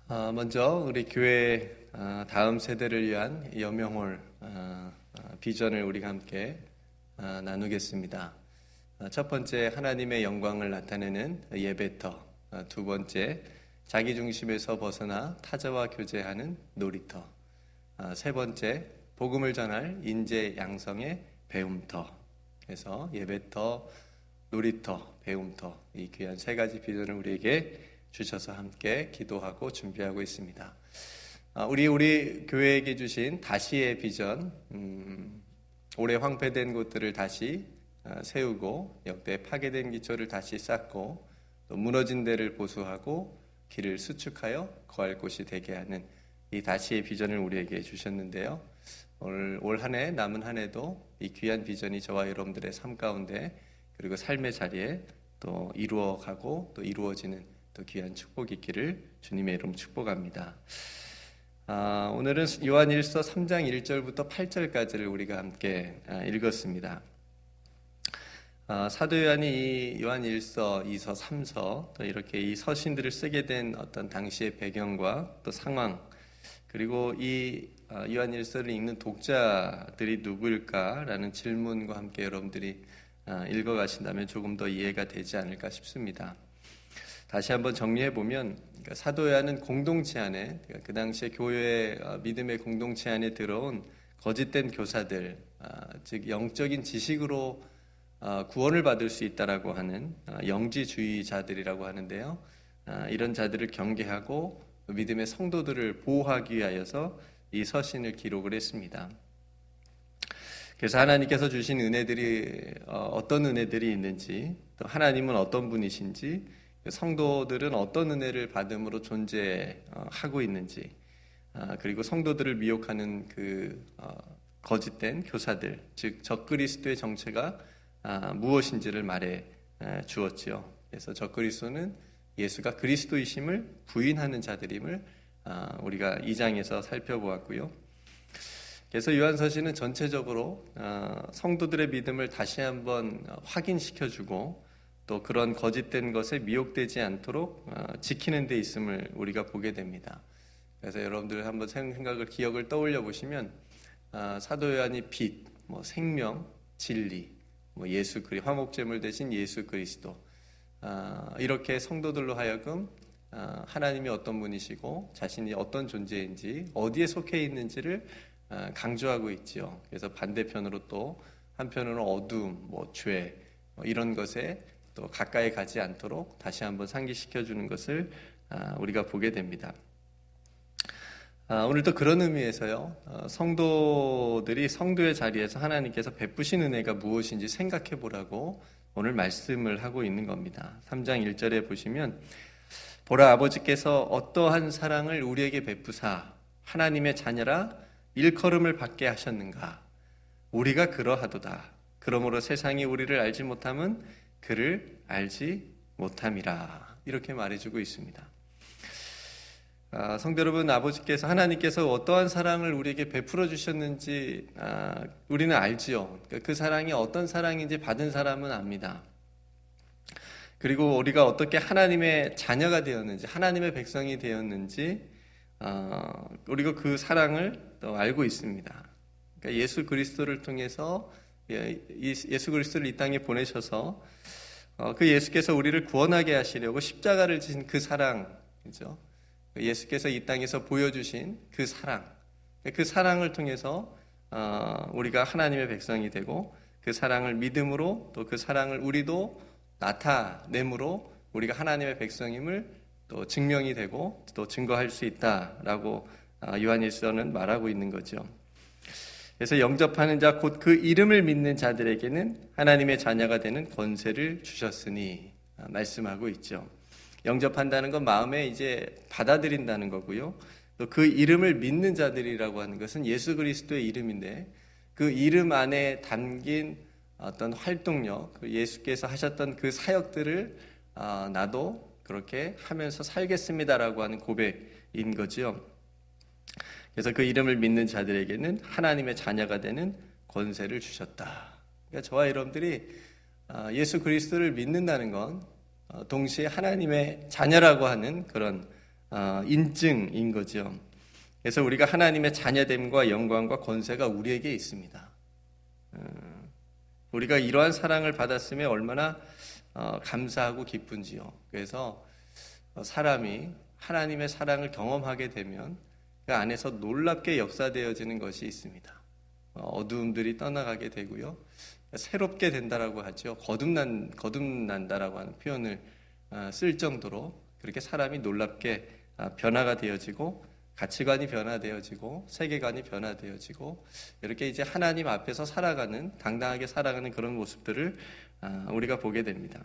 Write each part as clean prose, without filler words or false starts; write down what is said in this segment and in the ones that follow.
먼저 우리 교회 다음 세대를 위한 여명홀 비전을 우리가 함께 나누겠습니다. 첫 번째, 하나님의 영광을 나타내는 예배터. 두 번째, 자기 중심에서 벗어나 타자와 교제하는 놀이터. 세 번째, 복음을 전할 인재 양성의 배움터. 그래서 예배터, 놀이터, 배움터, 이 귀한 세 가지 비전을 우리에게 주셔서 함께 기도하고 준비하고 있습니다. 우리 교회에게 주신 다시의 비전, 올해 황폐된 곳들을 다시 세우고 역대 파괴된 기초를 다시 쌓고 또 무너진 데를 보수하고 길을 수축하여 거할 곳이 되게 하는 이 다시의 비전을 우리에게 주셨는데요. 올 한 해 남은 한 해도 이 귀한 비전이 저와 여러분들의 삶 가운데 그리고 삶의 자리에 또 이루어가고 또 이루어지는 또 귀한 축복이 있기를 주님의 이름 축복합니다. 오늘은 요한일서 3장 1절부터 8절까지를 우리가 함께 읽었습니다. 사도 요한이 이 요한일서, 2서, 3서 또 이렇게 이 서신들을 쓰게 된 어떤 당시의 배경과 또 상황, 그리고 이 요한일서를 읽는 독자들이 누구일까라는 질문과 함께 여러분들이 읽어가신다면 조금 더 이해가 되지 않을까 싶습니다. 다시 한번 정리해보면 사도 요한은 공동체 안에, 그 당시에 교회의 믿음의 공동체 안에 들어온 거짓된 교사들, 즉 영적인 지식으로 구원을 받을 수 있다라고 하는 영지주의자들이라고 하는데요. 이런 자들을 경계하고 믿음의 성도들을 보호하기 위하여서 이 서신을 기록을 했습니다. 그래서 하나님께서 주신 은혜들이 어떤 은혜들이 있는지, 또 하나님은 어떤 분이신지, 성도들은 어떤 은혜를 받음으로 존재하고 있는지, 그리고 성도들을 미혹하는 그 거짓된 교사들, 즉 적그리스도의 정체가 무엇인지를 말해 주었지요. 그래서 적그리스도는 예수가 그리스도이심을 부인하는 자들임을 우리가 2장에서 살펴보았고요. 그래서 요한서신은 전체적으로 성도들의 믿음을 다시 한번 확인시켜주고 또 그런 거짓된 것에 미혹되지 않도록 지키는 데 있음을 우리가 보게 됩니다. 그래서 여러분들 한번 기억을 떠올려 보시면 사도 요한이 빛, 생명, 진리, 예수 그리스도, 화목제물 대신 예수 그리스도, 이렇게 성도들로 하여금 하나님이 어떤 분이시고 자신이 어떤 존재인지 어디에 속해 있는지를 강조하고 있지요. 그래서 반대편으로 또 한편으로는 어두움, 죄 이런 것에 또 가까이 가지 않도록 다시 한번 상기시켜 주는 것을 우리가 보게 됩니다. 오늘도 그런 의미에서요, 성도들이 성도의 자리에서 하나님께서 베푸신 은혜가 무엇인지 생각해 보라고 오늘 말씀을 하고 있는 겁니다. 3장 1절에 보시면 보라, 아버지께서 어떠한 사랑을 우리에게 베푸사 하나님의 자녀라 일컬음을 받게 하셨는가. 우리가 그러하도다. 그러므로 세상이 우리를 알지 못함은 그를 알지 못함이라. 이렇게 말해주고 있습니다. 성도 여러분, 아버지께서, 하나님께서 어떠한 사랑을 우리에게 베풀어 주셨는지 우리는 알지요. 그 사랑이 어떤 사랑인지 받은 사람은 압니다. 그리고 우리가 어떻게 하나님의 자녀가 되었는지, 하나님의 백성이 되었는지 우리가 그 사랑을 또 알고 있습니다. 그러니까 예수 그리스도를 통해서 예수 그리스도를 이 땅에 보내셔서 그 예수께서 우리를 구원하게 하시려고 십자가를 지신 그 사랑이죠. 예수께서 이 땅에서 보여주신 그 사랑, 그 사랑을 통해서 우리가 하나님의 백성이 되고 그 사랑을 믿음으로 또 그 사랑을 우리도 나타냄으로 우리가 하나님의 백성임을 또 증명이 되고 또 증거할 수 있다라고 요한일서는 말하고 있는 거죠. 그래서 영접하는 자 곧 그 이름을 믿는 자들에게는 하나님의 자녀가 되는 권세를 주셨으니 말씀하고 있죠. 영접한다는 건 마음에 이제 받아들인다는 거고요. 또 그 이름을 믿는 자들이라고 하는 것은 예수 그리스도의 이름인데 그 이름 안에 담긴 어떤 활동력, 예수께서 하셨던 그 사역들을 나도 그렇게 하면서 살겠습니다라고 하는 고백인 거죠. 그래서 그 이름을 믿는 자들에게는 하나님의 자녀가 되는 권세를 주셨다. 그러니까 저와 여러분들이 예수 그리스도를 믿는다는 건 동시에 하나님의 자녀라고 하는 그런 인증인 거죠. 그래서 우리가 하나님의 자녀됨과 영광과 권세가 우리에게 있습니다. 우리가 이러한 사랑을 받았음에 얼마나 감사하고 기쁜지요. 그래서 사람이 하나님의 사랑을 경험하게 되면 그 안에서 놀랍게 역사되어지는 것이 있습니다. 어두움들이 떠나가게 되고요. 새롭게 된다라고 하죠. 거듭난다라고 하는 표현을 쓸 정도로 그렇게 사람이 놀랍게 변화가 되어지고 가치관이 변화되어지고 세계관이 변화되어지고 이렇게 이제 하나님 앞에서 살아가는 당당하게 살아가는 그런 모습들을 우리가 보게 됩니다.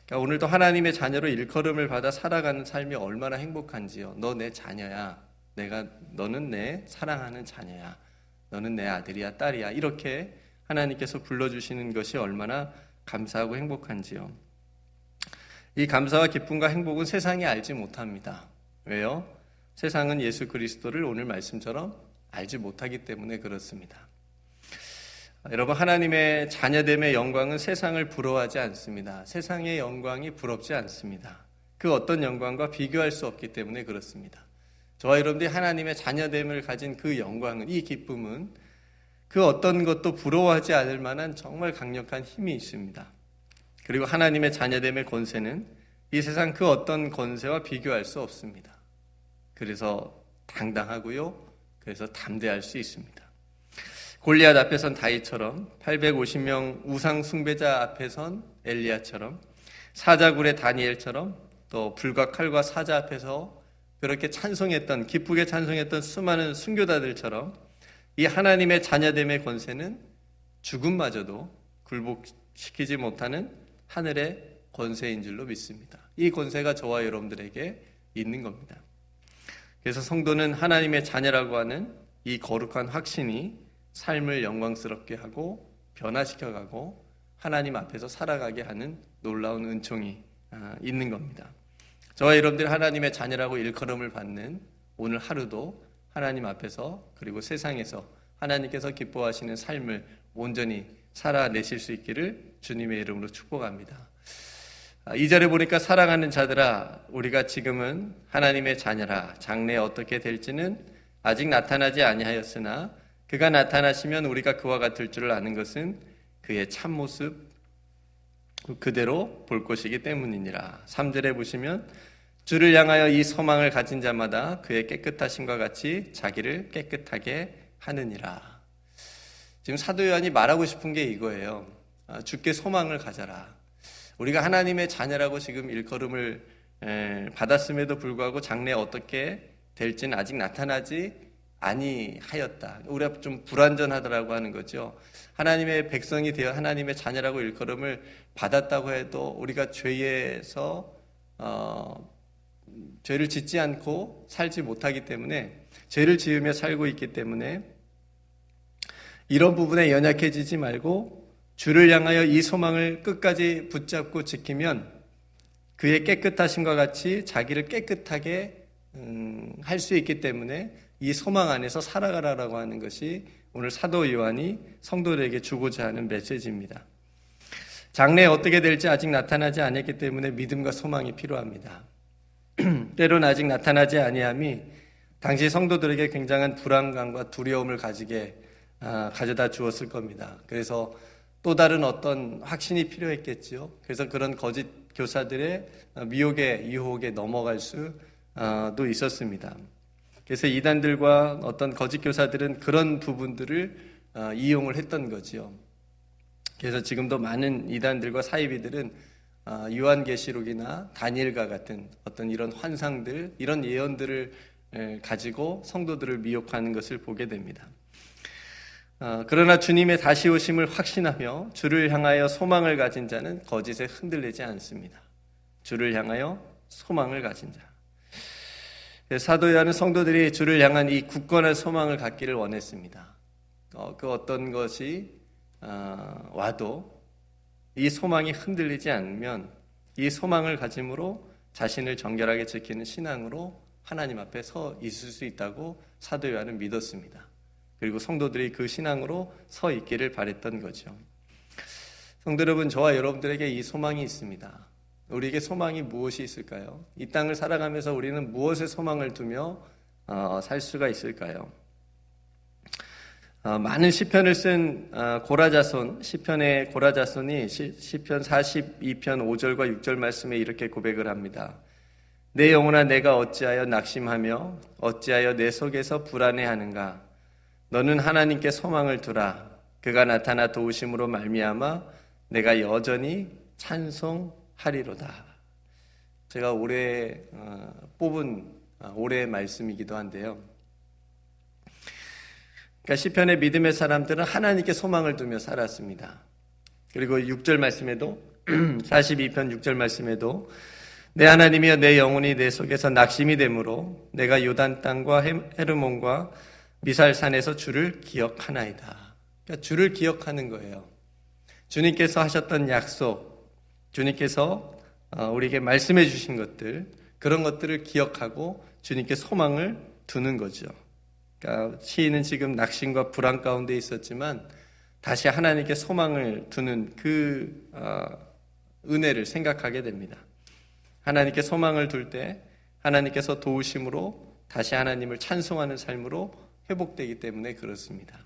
그러니까 오늘도 하나님의 자녀로 일컬음을 받아 살아가는 삶이 얼마나 행복한지요. 너 내 자녀야. 너는 내 사랑하는 자녀야. 너는 내 아들이야, 딸이야. 이렇게 하나님께서 불러주시는 것이 얼마나 감사하고 행복한지요. 이 감사와 기쁨과 행복은 세상이 알지 못합니다. 왜요? 세상은 예수 그리스도를 오늘 말씀처럼 알지 못하기 때문에 그렇습니다. 여러분, 하나님의 자녀됨의 영광은 세상을 부러워하지 않습니다. 세상의 영광이 부럽지 않습니다. 그 어떤 영광과 비교할 수 없기 때문에 그렇습니다. 저와 여러분들이 하나님의 자녀됨을 가진 그 영광은, 이 기쁨은 그 어떤 것도 부러워하지 않을 만한 정말 강력한 힘이 있습니다. 그리고 하나님의 자녀됨의 권세는 이 세상 그 어떤 권세와 비교할 수 없습니다. 그래서 당당하고요. 그래서 담대할 수 있습니다. 골리앗 앞에선 다윗처럼, 850명 우상 숭배자 앞에선 엘리야처럼, 사자굴의 다니엘처럼, 또 불과 칼과 사자 앞에서 그렇게 찬송했던, 기쁘게 찬송했던 수많은 순교자들처럼 이 하나님의 자녀됨의 권세는 죽음마저도 굴복시키지 못하는 하늘의 권세인 줄로 믿습니다. 이 권세가 저와 여러분들에게 있는 겁니다. 그래서 성도는 하나님의 자녀라고 하는 이 거룩한 확신이 삶을 영광스럽게 하고 변화시켜가고 하나님 앞에서 살아가게 하는 놀라운 은총이 있는 겁니다. 저와 여러분들이 하나님의 자녀라고 일컬음을 받는 오늘 하루도 하나님 앞에서 그리고 세상에서 하나님께서 기뻐하시는 삶을 온전히 살아내실 수 있기를 주님의 이름으로 축복합니다. 2절에 보니까 사랑하는 자들아, 우리가 지금은 하나님의 자녀라. 장래에 어떻게 될지는 아직 나타나지 아니하였으나 그가 나타나시면 우리가 그와 같을 줄 아는 것은 그의 참모습 그대로 볼 것이기 때문이니라. 3절에 보시면 주를 향하여 이 소망을 가진 자마다 그의 깨끗하심과 같이 자기를 깨끗하게 하느니라. 지금 사도 요한이 말하고 싶은 게 이거예요. 주께 소망을 가져라. 우리가 하나님의 자녀라고 지금 일컬음을 받았음에도 불구하고 장래에 어떻게 될지는 아직 나타나지 아니하였다. 우리가 좀 불완전하다라고 하는 거죠. 하나님의 백성이 되어 하나님의 자녀라고 일컬음을 받았다고 해도 우리가 죄에서 죄를 짓지 않고 살지 못하기 때문에, 죄를 지으며 살고 있기 때문에 이런 부분에 연약해지지 말고 주를 향하여 이 소망을 끝까지 붙잡고 지키면 그의 깨끗하심과 같이 자기를 깨끗하게 할 수 있기 때문에 이 소망 안에서 살아가라라고 하는 것이 오늘 사도 요한이 성도들에게 주고자 하는 메시지입니다. 장래에 어떻게 될지 아직 나타나지 않았기 때문에 믿음과 소망이 필요합니다. 때로는 아직 나타나지 아니함이 당시 성도들에게 굉장한 불안감과 두려움을 가져다 주었을 겁니다. 그래서 또 다른 어떤 확신이 필요했겠지요. 그래서 그런 거짓 교사들의 미혹에 유혹에 넘어갈 수도 있었습니다. 그래서 이단들과 어떤 거짓 교사들은 그런 부분들을 이용을 했던 거지요. 그래서 지금도 많은 이단들과 사이비들은 요한계시록이나 다니엘과 같은 어떤 이런 환상들, 이런 예언들을 가지고 성도들을 미혹하는 것을 보게 됩니다. 그러나 주님의 다시 오심을 확신하며 주를 향하여 소망을 가진 자는 거짓에 흔들리지 않습니다. 주를 향하여 소망을 가진 자. 사도 요한은 성도들이 주를 향한 이 굳건한 소망을 갖기를 원했습니다. 그 어떤 것이 와도 이 소망이 흔들리지 않으면 이 소망을 가짐으로 자신을 정결하게 지키는 신앙으로 하나님 앞에 서 있을 수 있다고 사도 요한은 믿었습니다. 그리고 성도들이 그 신앙으로 서 있기를 바랬던 거죠. 성도 여러분, 저와 여러분들에게 이 소망이 있습니다. 우리에게 소망이 무엇이 있을까요? 이 땅을 살아가면서 우리는 무엇에 소망을 두며 살 수가 있을까요? 많은 시편을 쓴 고라자손, 시편의 고라자손이 시편 42편 5절과 6절 말씀에 이렇게 고백을 합니다. 내 영혼아 내가 어찌하여 낙심하며 어찌하여 내 속에서 불안해하는가? 너는 하나님께 소망을 두라. 그가 나타나 도우심으로 말미암아 내가 여전히 찬송하리로다. 제가 올해 뽑은 올해의 말씀이기도 한데요. 그러니까 시편의 믿음의 사람들은 하나님께 소망을 두며 살았습니다. 그리고 6절 말씀에도 42편 6절 말씀에도 내 하나님이여 내 영혼이 내 속에서 낙심이 되므로 내가 요단 땅과 헤르몬과 미살산에서 주를 기억하나이다. 그러니까 주를 기억하는 거예요. 주님께서 하셨던 약속, 주님께서 우리에게 말씀해 주신 것들, 그런 것들을 기억하고 주님께 소망을 두는 거죠. 그러니까 시인은 지금 낙심과 불안 가운데 있었지만 다시 하나님께 소망을 두는 그 은혜를 생각하게 됩니다. 하나님께 소망을 둘 때 하나님께서 도우심으로 다시 하나님을 찬송하는 삶으로 회복되기 때문에 그렇습니다.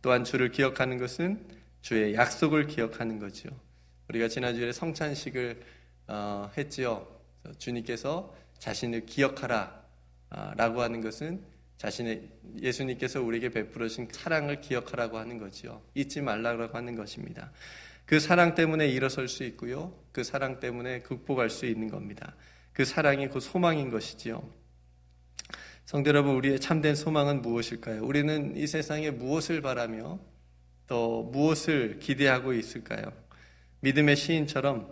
또한 주를 기억하는 것은 주의 약속을 기억하는 거죠. 우리가 지난주에 성찬식을 했지요. 주님께서 자신을 기억하라 라고 하는 것은 예수님께서 우리에게 베풀으신 사랑을 기억하라고 하는 거죠. 잊지 말라고 하는 것입니다. 그 사랑 때문에 일어설 수 있고요. 그 사랑 때문에 극복할 수 있는 겁니다. 그 사랑이 그 소망인 것이지요. 성도 여러분, 우리의 참된 소망은 무엇일까요? 우리는 이 세상에 무엇을 바라며 또 무엇을 기대하고 있을까요? 믿음의 시인처럼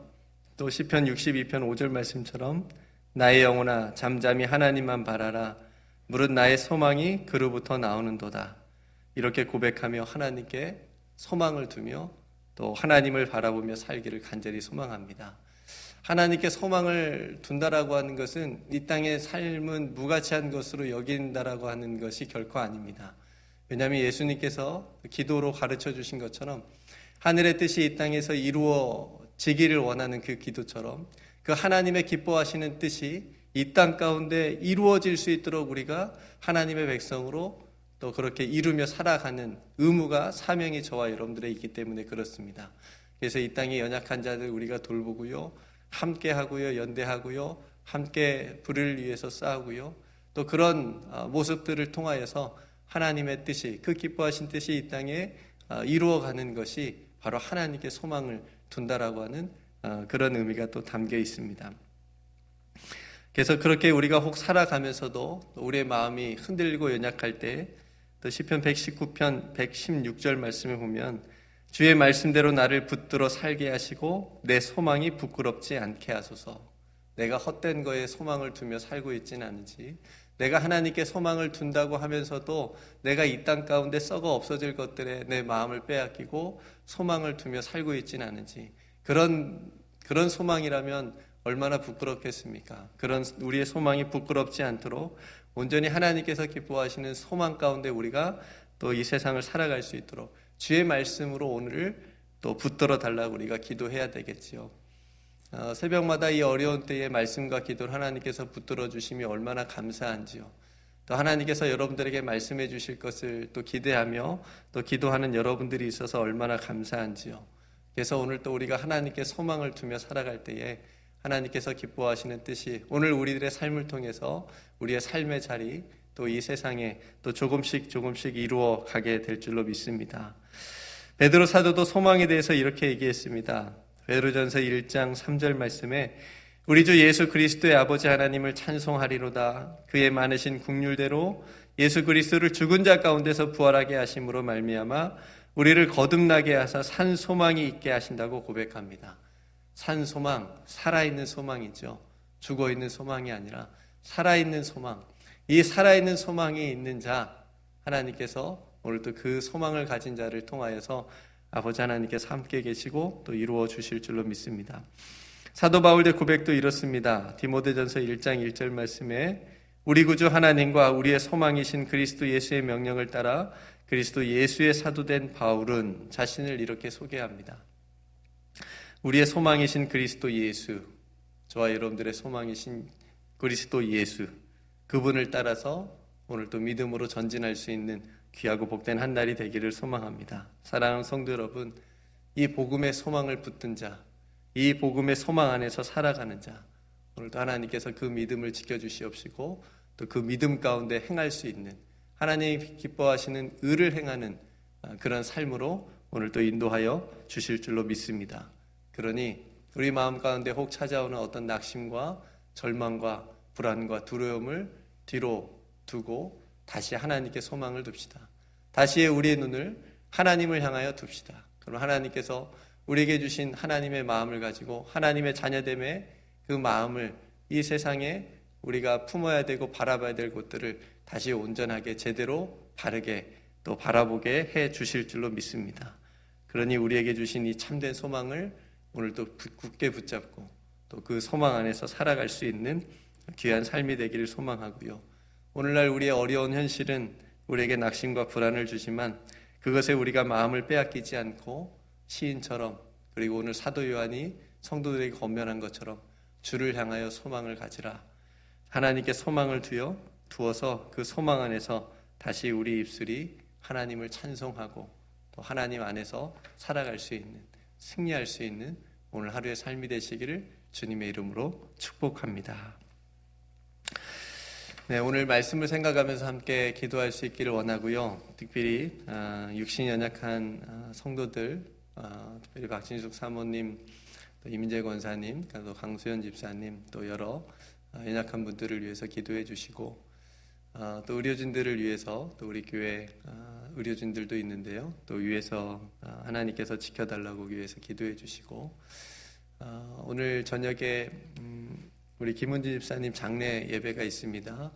또 시편 62편 5절 말씀처럼 나의 영혼아 잠잠히 하나님만 바라라. 무릇 나의 소망이 그로부터 나오는도다. 이렇게 고백하며 하나님께 소망을 두며 또 하나님을 바라보며 살기를 간절히 소망합니다. 하나님께 소망을 둔다라고 하는 것은 이 땅의 삶은 무가치한 것으로 여긴다라고 하는 것이 결코 아닙니다. 왜냐하면 예수님께서 기도로 가르쳐 주신 것처럼 하늘의 뜻이 이 땅에서 이루어지기를 원하는 그 기도처럼 그 하나님의 기뻐하시는 뜻이 이 땅 가운데 이루어질 수 있도록 우리가 하나님의 백성으로 또 그렇게 이루며 살아가는 의무가 사명이 저와 여러분들에 있기 때문에 그렇습니다. 그래서 이 땅의 연약한 자들 우리가 돌보고요. 함께 하고요. 연대하고요. 함께 불을 위해서 싸우고요. 또 그런 모습들을 통하여서 하나님의 뜻이 그 기뻐하신 뜻이 이 땅에 이루어가는 것이 바로 하나님께 소망을 둔다라고 하는 그런 의미가 또 담겨 있습니다. 그래서 그렇게 우리가 혹 살아가면서도 우리의 마음이 흔들리고 연약할 때 또 시편 119편 116절 말씀을 보면 주의 말씀대로 나를 붙들어 살게 하시고 내 소망이 부끄럽지 않게 하소서. 내가 헛된 거에 소망을 두며 살고 있지는 않은지, 내가 하나님께 소망을 둔다고 하면서도 내가 이 땅 가운데 썩어 없어질 것들에 내 마음을 빼앗기고 소망을 두며 살고 있지는 않은지, 그런 소망이라면 얼마나 부끄럽겠습니까? 그런 우리의 소망이 부끄럽지 않도록 온전히 하나님께서 기뻐하시는 소망 가운데 우리가 또 이 세상을 살아갈 수 있도록 주의 말씀으로 오늘을 또 붙들어 달라고 우리가 기도해야 되겠지요. 새벽마다 이 어려운 때에 말씀과 기도를 하나님께서 붙들어 주심이 얼마나 감사한지요. 또 하나님께서 여러분들에게 말씀해 주실 것을 또 기대하며 또 기도하는 여러분들이 있어서 얼마나 감사한지요. 그래서 오늘 또 우리가 하나님께 소망을 두며 살아갈 때에 하나님께서 기뻐하시는 뜻이 오늘 우리들의 삶을 통해서 우리의 삶의 자리 또 이 세상에 또 조금씩 이루어 가게 될 줄로 믿습니다. 베드로 사도도 소망에 대해서 이렇게 얘기했습니다. 베드로전서 1장 3절 말씀에 우리 주 예수 그리스도의 아버지 하나님을 찬송하리로다. 그의 많으신 긍휼대로 예수 그리스도를 죽은 자 가운데서 부활하게 하심으로 말미암아 우리를 거듭나게 하사 산 소망이 있게 하신다고 고백합니다. 산 소망, 살아있는 소망이죠. 죽어있는 소망이 아니라 살아있는 소망. 이 살아있는 소망이 있는 자, 하나님께서 오늘도 그 소망을 가진 자를 통하여서 아버지 하나님께서 함께 계시고 또 이루어 주실 줄로 믿습니다. 사도 바울의 고백도 이렇습니다. 디모데전서 1장 1절 말씀에 우리 구주 하나님과 우리의 소망이신 그리스도 예수의 명령을 따라 그리스도 예수의 사도된 바울은 자신을 이렇게 소개합니다. 우리의 소망이신 그리스도 예수, 저와 여러분들의 소망이신 그리스도 예수, 그분을 따라서 오늘 또 믿음으로 전진할 수 있는 귀하고 복된 한 날이 되기를 소망합니다. 사랑하는 성도 여러분, 이 복음의 소망을 붙든 자, 이 복음의 소망 안에서 살아가는 자, 오늘도 하나님께서 그 믿음을 지켜주시옵시고 또 그 믿음 가운데 행할 수 있는, 하나님이 기뻐하시는 의를 행하는 그런 삶으로 오늘도 인도하여 주실 줄로 믿습니다. 그러니 우리 마음 가운데 혹 찾아오는 어떤 낙심과 절망과 불안과 두려움을 뒤로 두고 다시 하나님께 소망을 둡시다. 다시 우리의 눈을 하나님을 향하여 둡시다. 그럼 하나님께서 우리에게 주신 하나님의 마음을 가지고 하나님의 자녀됨의 그 마음을 이 세상에 우리가 품어야 되고 바라봐야 될 것들을 다시 온전하게 제대로 바르게 또 바라보게 해 주실 줄로 믿습니다. 그러니 우리에게 주신 이 참된 소망을 오늘도 굳게 붙잡고 또 그 소망 안에서 살아갈 수 있는 귀한 삶이 되기를 소망하고요. 오늘날 우리의 어려운 현실은 우리에게 낙심과 불안을 주지만 그것에 우리가 마음을 빼앗기지 않고 시인처럼, 그리고 오늘 사도 요한이 성도들에게 권면한 것처럼 주를 향하여 소망을 가지라. 하나님께 소망을 두어서 그 소망 안에서 다시 우리 입술이 하나님을 찬송하고 또 하나님 안에서 살아갈 수 있는, 승리할 수 있는 오늘 하루의 삶이 되시기를 주님의 이름으로 축복합니다. 네, 오늘 말씀을 생각하면서 함께 기도할 수 있기를 원하고요. 특별히 육신이 연약한 성도들, 특별히 박진숙 사모님, 또 이민재 권사님, 또 강수현 집사님, 또 여러 연약한 분들을 위해서 기도해 주시고, 또 의료진들을 위해서, 또 우리 교회 의료진들도 있는데요, 또 위에서 하나님께서 지켜달라고 위해서 기도해 주시고, 오늘 저녁에 우리 김은지 집사님 장례 예배가 있습니다.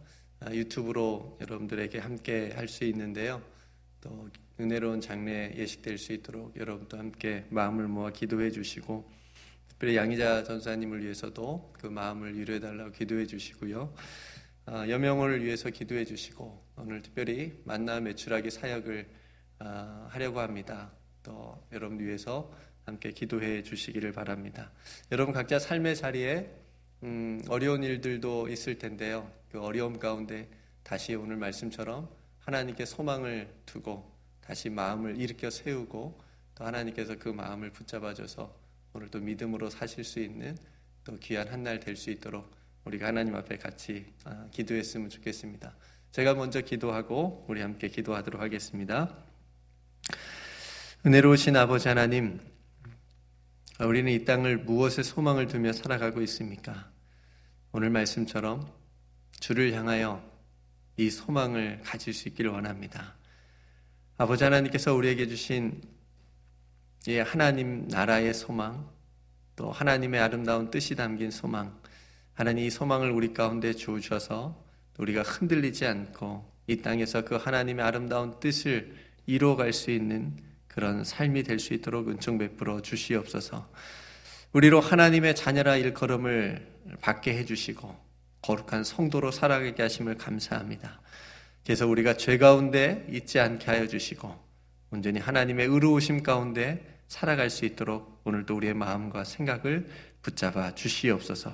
유튜브로 여러분들에게 함께 할 수 있는데요, 또 은혜로운 장례 예식될 수 있도록 여러분도 함께 마음을 모아 기도해 주시고, 특별히 양희자 전사님을 위해서도 그 마음을 위로해달라고 기도해 주시고요. 여명을 위해서 기도해 주시고, 오늘 특별히 만나 매출하기 사역을 하려고 합니다. 또 여러분 위해서 함께 기도해 주시기를 바랍니다. 여러분 각자 삶의 자리에 어려운 일들도 있을 텐데요. 그 어려움 가운데 다시 오늘 말씀처럼 하나님께 소망을 두고 다시 마음을 일으켜 세우고 또 하나님께서 그 마음을 붙잡아줘서 오늘 또 믿음으로 사실 수 있는 또 귀한 한 날 될 수 있도록 우리가 하나님 앞에 같이 기도했으면 좋겠습니다. 제가 먼저 기도하고 우리 함께 기도하도록 하겠습니다. 은혜로우신 아버지 하나님, 우리는 이 땅을 무엇에 소망을 두며 살아가고 있습니까? 오늘 말씀처럼 주를 향하여 이 소망을 가질 수 있기를 원합니다. 아버지 하나님께서 우리에게 주신 이 하나님 나라의 소망, 또 하나님의 아름다운 뜻이 담긴 소망, 하나님 이 소망을 우리 가운데 주셔서 우리가 흔들리지 않고 이 땅에서 그 하나님의 아름다운 뜻을 이루어갈 수 있는 그런 삶이 될 수 있도록 은총 베풀어 주시옵소서. 우리로 하나님의 자녀라 일컬음을 받게 해주시고 거룩한 성도로 살아가게 하심을 감사합니다. 그래서 우리가 죄 가운데 있지 않게 하여 주시고 온전히 하나님의 의로우심 가운데 살아갈 수 있도록 오늘도 우리의 마음과 생각을 붙잡아 주시옵소서.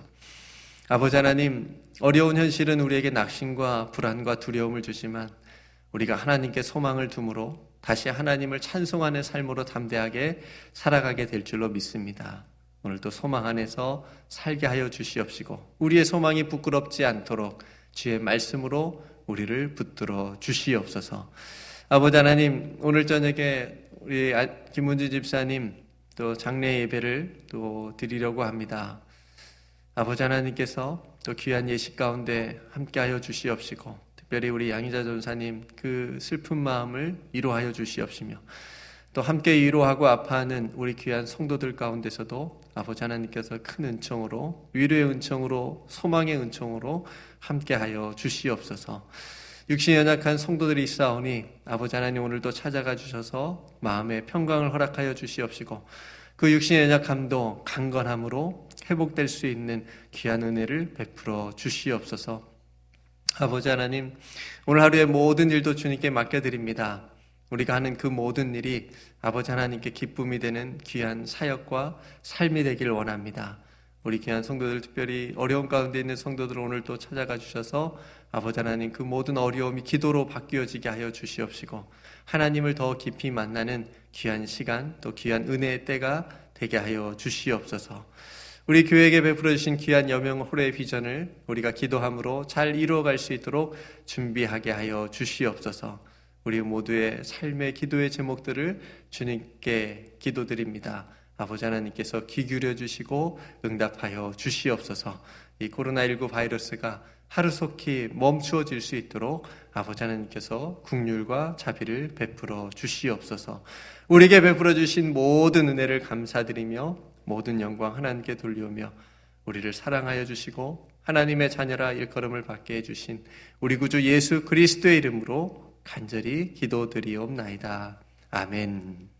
아버지 하나님, 어려운 현실은 우리에게 낙심과 불안과 두려움을 주지만 우리가 하나님께 소망을 둠으로 다시 하나님을 찬송하는 삶으로 담대하게 살아가게 될 줄로 믿습니다. 오늘도 소망 안에서 살게 하여 주시옵시고 우리의 소망이 부끄럽지 않도록 주의 말씀으로 우리를 붙들어 주시옵소서. 아버지 하나님, 오늘 저녁에 우리 김은지 집사님 또 장례 예배를 또 드리려고 합니다. 아버지 하나님께서 또 귀한 예식 가운데 함께하여 주시옵시고 특별히 우리 양희자 전사님 그 슬픈 마음을 위로하여 주시옵시며 또 함께 위로하고 아파하는 우리 귀한 성도들 가운데서도 아버지 하나님께서 큰 은총으로, 위로의 은총으로, 소망의 은총으로 함께하여 주시옵소서. 육신이 연약한 성도들이 있사오니 아버지 하나님 오늘도 찾아가 주셔서 마음의 평강을 허락하여 주시옵시고 그 육신의 연약함도 강건함으로 회복될 수 있는 귀한 은혜를 베풀어 주시옵소서. 아버지 하나님, 오늘 하루의 모든 일도 주님께 맡겨드립니다. 우리가 하는 그 모든 일이 아버지 하나님께 기쁨이 되는 귀한 사역과 삶이 되기를 원합니다. 우리 귀한 성도들, 특별히 어려움 가운데 있는 성도들을 오늘 또 찾아가 주셔서 아버지 하나님, 그 모든 어려움이 기도로 바뀌어지게 하여 주시옵시고, 하나님을 더 깊이 만나는 귀한 시간, 또 귀한 은혜의 때가 되게 하여 주시옵소서. 우리 교회에게 베풀어 주신 귀한 여명 호래의 비전을 우리가 기도함으로 잘 이루어갈 수 있도록 준비하게 하여 주시옵소서. 우리 모두의 삶의 기도의 제목들을 주님께 기도드립니다. 아버지 하나님께서 귀 기울여 주시고 응답하여 주시옵소서. 이 코로나19 바이러스가 하루속히 멈추어질 수 있도록 아버지 하나님께서 긍휼과 자비를 베풀어 주시옵소서. 우리에게 베풀어 주신 모든 은혜를 감사드리며 모든 영광 하나님께 돌리오며, 우리를 사랑하여 주시고 하나님의 자녀라 일컬음을 받게 해주신 우리 구주 예수 그리스도의 이름으로 간절히 기도드리옵나이다. 아멘.